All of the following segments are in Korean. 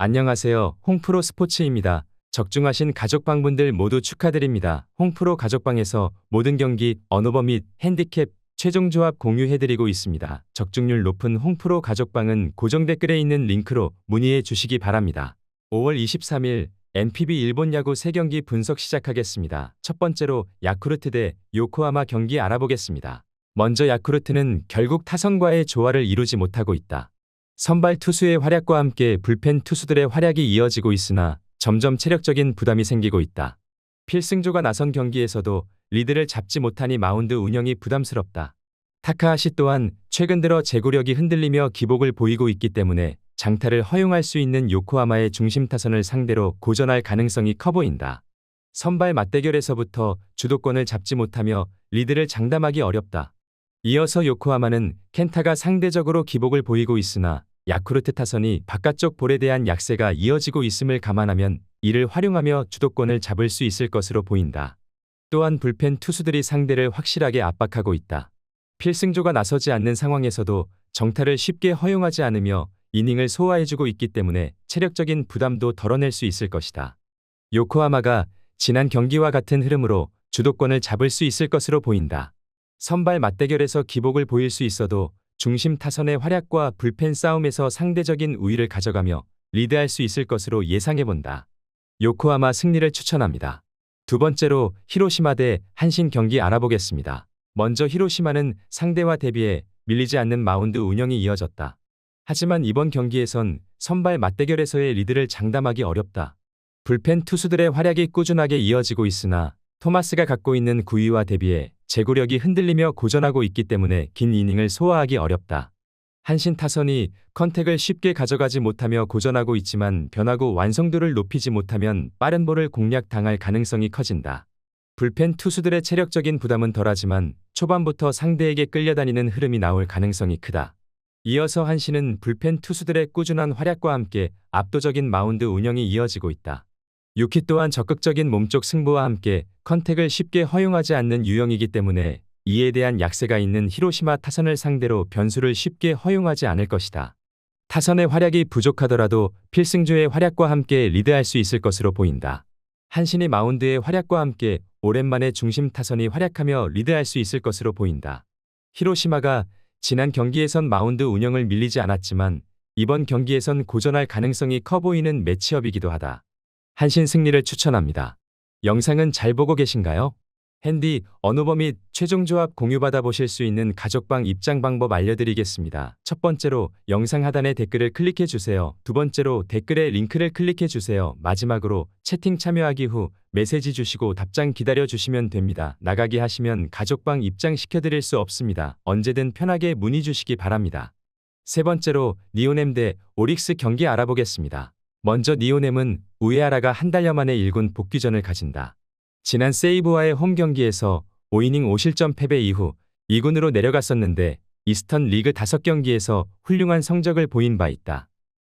안녕하세요. 홍프로 스포츠입니다. 적중하신 가족방분들 모두 축하드립니다. 홍프로 가족방에서 모든 경기, 언오버 및 핸디캡, 최종 조합 공유해드리고 있습니다. 적중률 높은 홍프로 가족방은 고정 댓글에 있는 링크로 문의해 주시기 바랍니다. 5월 23일 NPB 일본 야구 3경기 분석 시작하겠습니다. 첫 번째로 야쿠르트 대 요코하마 경기 알아보겠습니다. 먼저 야쿠르트는 결국 타선과의 조화를 이루지 못하고 있다. 선발 투수의 활약과 함께 불펜 투수들의 활약이 이어지고 있으나 점점 체력적인 부담이 생기고 있다. 필승조가 나선 경기에서도 리드를 잡지 못하니 마운드 운영이 부담스럽다. 타카하시 또한 최근 들어 제구력이 흔들리며 기복을 보이고 있기 때문에 장타를 허용할 수 있는 요코하마의 중심 타선을 상대로 고전할 가능성이 커 보인다. 선발 맞대결에서부터 주도권을 잡지 못하며 리드를 장담하기 어렵다. 이어서 요코하마는 켄타가 상대적으로 기복을 보이고 있으나 야쿠르트 타선이 바깥쪽 볼에 대한 약세가 이어지고 있음을 감안하면 이를 활용하며 주도권을 잡을 수 있을 것으로 보인다. 또한 불펜 투수들이 상대를 확실하게 압박하고 있다. 필승조가 나서지 않는 상황에서도 정타를 쉽게 허용하지 않으며 이닝을 소화해주고 있기 때문에 체력적인 부담도 덜어낼 수 있을 것이다. 요코하마가 지난 경기와 같은 흐름으로 주도권을 잡을 수 있을 것으로 보인다. 선발 맞대결에서 기복을 보일 수 있어도 중심 타선의 활약과 불펜 싸움에서 상대적인 우위를 가져가며 리드할 수 있을 것으로 예상해본다. 요코하마 승리를 추천합니다. 두 번째로 히로시마 대 한신 경기 알아보겠습니다. 먼저 히로시마는 상대와 대비해 밀리지 않는 마운드 운영이 이어졌다. 하지만 이번 경기에선 선발 맞대결에서의 리드를 장담하기 어렵다. 불펜 투수들의 활약이 꾸준하게 이어지고 있으나 토마스가 갖고 있는 구위와 대비해 제구력이 흔들리며 고전하고 있기 때문에 긴 이닝을 소화하기 어렵다. 한신 타선이 컨택을 쉽게 가져가지 못하며 고전하고 있지만 변화구 완성도를 높이지 못하면 빠른 볼을 공략당할 가능성이 커진다. 불펜 투수들의 체력적인 부담은 덜하지만 초반부터 상대에게 끌려다니는 흐름이 나올 가능성이 크다. 이어서 한신은 불펜 투수들의 꾸준한 활약과 함께 압도적인 마운드 운영이 이어지고 있다. 유키 또한 적극적인 몸쪽 승부와 함께 컨택을 쉽게 허용하지 않는 유형이기 때문에 이에 대한 약세가 있는 히로시마 타선을 상대로 변수를 쉽게 허용하지 않을 것이다. 타선의 활약이 부족하더라도 필승조의 활약과 함께 리드할 수 있을 것으로 보인다. 한신이 마운드의 활약과 함께 오랜만에 중심 타선이 활약하며 리드할 수 있을 것으로 보인다. 히로시마가 지난 경기에선 마운드 운영을 밀리지 않았지만 이번 경기에선 고전할 가능성이 커 보이는 매치업이기도 하다. 한신 승리를 추천합니다. 영상은 잘 보고 계신가요? 핸디, 언오버 및 최종 조합 공유받아 보실 수 있는 가족방 입장 방법 알려드리겠습니다. 첫 번째로 영상 하단에 댓글을 클릭해 주세요. 두 번째로 댓글에 링크를 클릭해 주세요. 마지막으로 채팅 참여하기 후 메시지 주시고 답장 기다려 주시면 됩니다. 나가기 하시면 가족방 입장 시켜드릴 수 없습니다. 언제든 편하게 문의 주시기 바랍니다. 세 번째로 니오넴 대 오릭스 경기 알아보겠습니다. 먼저 니오넴은 우에하라가 한 달여 만에 1군 복귀전을 가진다. 지난 세이브와의 홈 경기에서 5이닝 5실점 패배 이후 2군으로 내려갔었는데 이스턴 리그 5경기에서 훌륭한 성적을 보인 바 있다.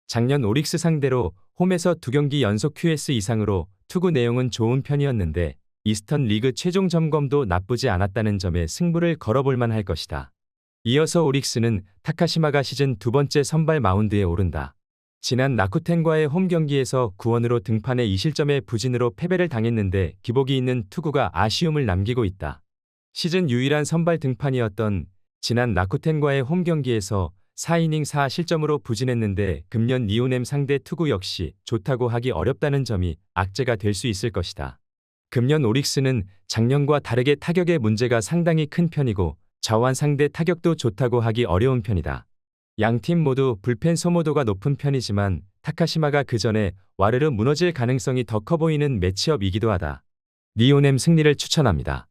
작년 오릭스 상대로 홈에서 2경기 연속 QS 이상으로 투구 내용은 좋은 편이었는데 이스턴 리그 최종 점검도 나쁘지 않았다는 점에 승부를 걸어볼 만할 것이다. 이어서 오릭스는 타카시마가 시즌 두 번째 선발 마운드에 오른다. 지난 라쿠텐과의 홈 경기에서 구원으로 등판해 2실점의 부진으로 패배를 당했는데 기복이 있는 투구가 아쉬움을 남기고 있다. 시즌 유일한 선발 등판이었던 지난 라쿠텐과의 홈 경기에서 4이닝 4실점으로 부진했는데 금년 니오넴 상대 투구 역시 좋다고 하기 어렵다는 점이 악재가 될 수 있을 것이다. 금년 오릭스는 작년과 다르게 타격의 문제가 상당히 큰 편이고 좌완 상대 타격도 좋다고 하기 어려운 편이다. 양팀 모두 불펜 소모도가 높은 편이지만 타카시마가 그 전에 와르르 무너질 가능성이 더 커 보이는 매치업이기도 하다. 니오넴 승리를 추천합니다.